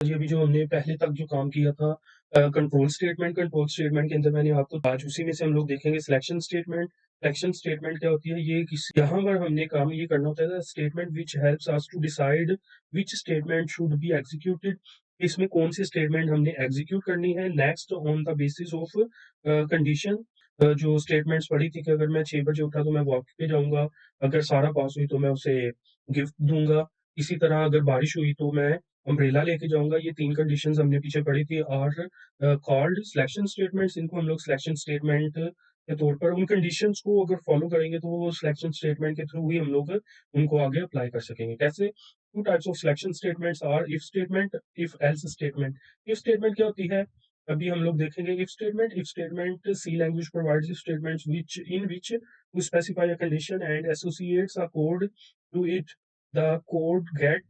जी, अभी जो हमने पहले तक जो काम किया था कंट्रोल स्टेटमेंट के अंदर मैंने आपको आज उसी में से हम लोग देखेंगे सिलेक्शन स्टेटमेंट। सिलेक्शन स्टेटमेंट क्या होती है? ये किस यहाँ पर हमने काम ये करना होता है statement which helps us to decide which statement should be executed. इसमें कौन सी स्टेटमेंट हमने एग्जीक्यूट करनी है next on the basis of condition. जो स्टेटमेंट्स पढ़ी थी कि अगर मैं 6 बजे उठा तो मैं वॉक पे जाऊँगा, अगर सारा पास हुई तो मैं उसे गिफ्ट दूँगा। इसी तरह अगर बारिश हुई तो मैं अम्ब्रेला लेके जाऊँगा। ये 3 कंडीशंस हमने पीछे पढ़ी थी और कॉल्ड सिलेक्शन स्टेटमेंट्स। इनको हम लोग सिलेक्शन स्टेटमेंट के तौर पर उन कंडीशंस को अगर फॉलो करेंगे तो वो सिलेक्शन स्टेटमेंट के थ्रू ही हम लोग उनको आगे अप्लाई कर सकेंगे। कैसे? 2 types of selection statements are if statement, if else statement. If statement क्या होती है? अभी हम लोग देखेंगे if statement C language provides if statements which to specify a condition and associates a code to it. The code get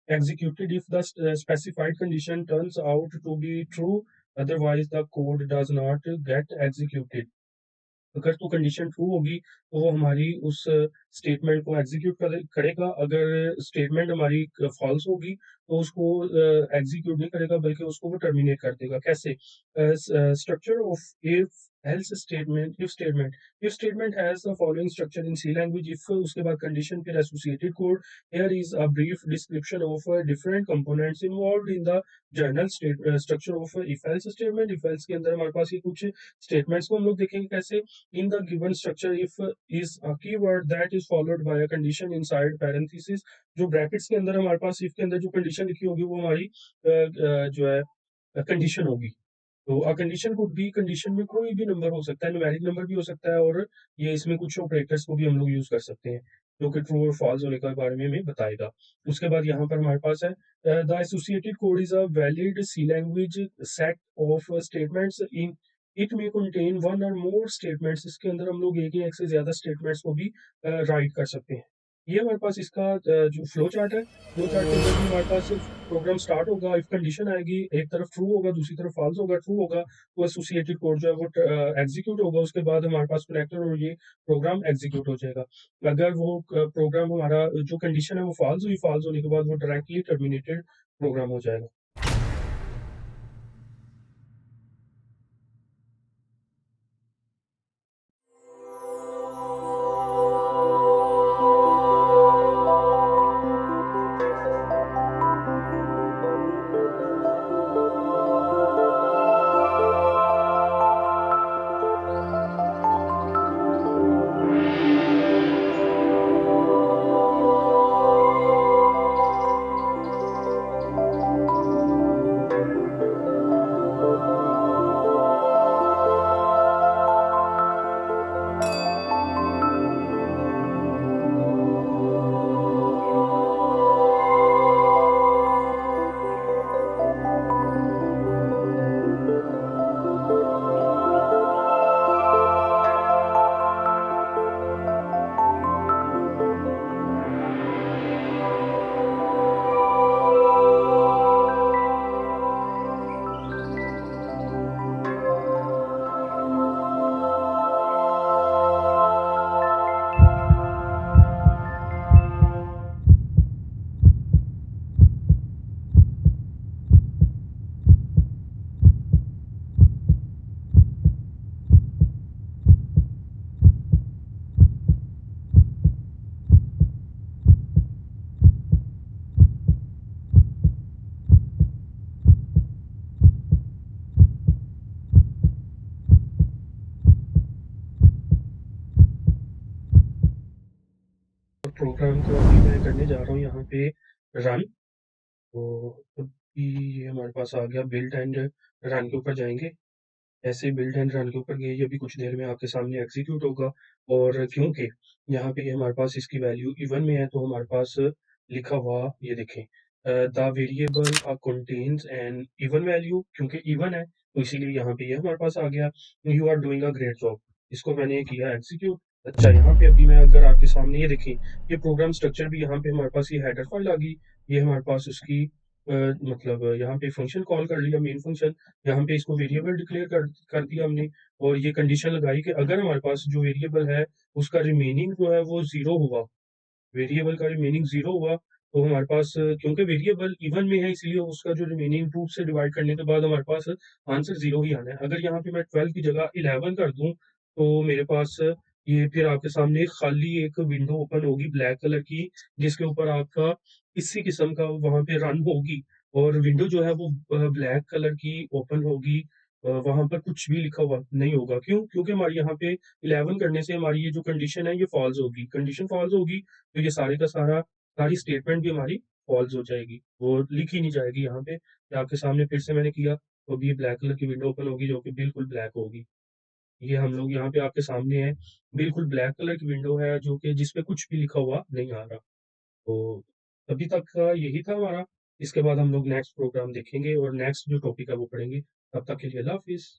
executed if the specified condition turns out to be true. Otherwise, the code does not get executed. अगर तो condition true होगी तो वो हमारी उस statement को execute करेगा। अगर स्टेटमेंट हमारी फॉल्स होगी तो उसको एग्जीक्यूट नहीं करेगा बल्कि उसको वो टर्मिनेट कर देगा। कैसे? Structure of if else statement. If statement has the following structure in C language. If उसके बाद कंडीशन फिर associated code. Here is a brief description of different components involved in the general structure of if else statement. If else के अंदर हमारे पास ये कुछ statements को हम लोग देखेंगे कैसे। In the given structure, if is a keyword that is followed by a condition inside parenthesis। जो ब्रैकेट्स के अंदर हमारे पास if के अंदर जो कंडीशन लिखी होगी वो हमारी जो है कंडीशन होगी। तो a condition could be, condition में कोई भी नंबर हो सकता है, न्यूमेरिक नंबर भी हो सकता है और ये इसमें कुछ ऑपरेटर्स को भी हम लोग यूज कर सकते हैं जो कि ट्रू और फॉल्स होने के बारे में हमें बताएगा। उसके बाद यहाँ पर हमारे पास है the associated code is a valid C language set of statements in it में कंटेन वन और मोर स्टेटमेंट्स। इसके अंदर हम लोग एक या एक से ज्यादा स्टेटमेंट्स को भी राइट कर सकते हैं। ये हमारे पास इसका जो फ्लो चार्ट है। फ्लो चार्ट के अंदर भी हमारे पास प्रोग्राम स्टार्ट होगा, इफ कंडीशन आएगी, एक तरफ ट्रू होगा, दूसरी तरफ फॉल्स होगा। ट्रू होगा तो एसोसिएटेड कोड जो है वो एग्जीक्यूट होगा। उसके बाद हमारे पास कनेक्टर और ये प्रोग्राम एग्जीक्यूट हो जाएगा। अगर वो प्रोग्राम हमारा जो कंडीशन है वो फॉल्स हुई, फॉल्स होने के बाद वो डायरेक्टली टर्मिनेटेड प्रोग्राम हो जाएगा। प्रोग्राम को अभी मैं करने जा रहा हूँ यहाँ पे रन। तो अभी ये हमारे पास आ गया बिल्ड एंड रन के ऊपर जाएंगे। ऐसे ही बिल्ड एंड रन के ऊपर गए, ये अभी कुछ देर में आपके सामने एग्जीक्यूट होगा। और क्योंकि यहाँ पे हमारे पास इसकी वैल्यू इवन में है तो हमारे पास लिखा हुआ ये देखें the variable contains an even value. क्योंकि इवन है तो इसीलिए यहाँ पे ये हमारे पास आ गया you are doing a great job. इसको मैंने किया एग्जीक्यूट। अच्छा, यहाँ पे अभी मैं अगर आपके सामने ये देखें, ये प्रोग्राम स्ट्रक्चर भी यहाँ पे हमारे पास ये हेडर फाइल आ गई। ये हमारे पास उसकी मतलब यहाँ पे फंक्शन कॉल कर लिया, मेन फंक्शन। यहाँ पे इसको वेरिएबल डिक्लेयर कर दिया हमने। और ये कंडीशन लगाई कि अगर हमारे पास जो वेरिएबल है उसका रिमेनिंग जो है वो जीरो हुआ, वेरिएबल का रिमेनिंग जीरो हुआ तो हमारे पास क्योंकि वेरिएबल इवन में है इसलिए उसका जो रिमेनिंग 2 से डिवाइड करने के बाद हमारे पास आंसर 0 ही आना है। अगर यहाँ पे मैं 12 की जगह 11 कर दूँ, तो मेरे पास ये फिर आपके सामने खाली एक विंडो ओपन होगी ब्लैक कलर की, जिसके ऊपर आपका इसी किस्म का वहाँ पे रन होगी और विंडो जो है वो ब्लैक कलर की ओपन होगी। वहाँ पर कुछ भी लिखा हुआ नहीं होगा। क्यों? क्योंकि हमारे यहाँ पे 11 करने से हमारी ये जो कंडीशन है ये फ़ॉल्स होगी। कंडीशन फ़ॉल्स होगी, तो ये सारे का सारा सारी स्टेटमेंट भी हमारी फ़ॉल्स हो जाएगी। वो लिखी नहीं जाएगी यहाँ पे। ये आपके सामने फिर से मैंने किया, तो अभी ये ब्लैक कलर की विंडो ओपन होगी जो कि बिल्कुल ब्लैक होगी। ये हम लोग यहाँ पे आपके सामने है, बिल्कुल ब्लैक कलर की विंडो है जो कि जिसपे कुछ भी लिखा हुआ नहीं आ रहा। तो अभी तक का यही था हमारा। इसके बाद हम लोग नेक्स्ट प्रोग्राम देखेंगे और नेक्स्ट जो टॉपिक है वो पढ़ेंगे। तब तक के लिए अल्लाह हाफ़िज़।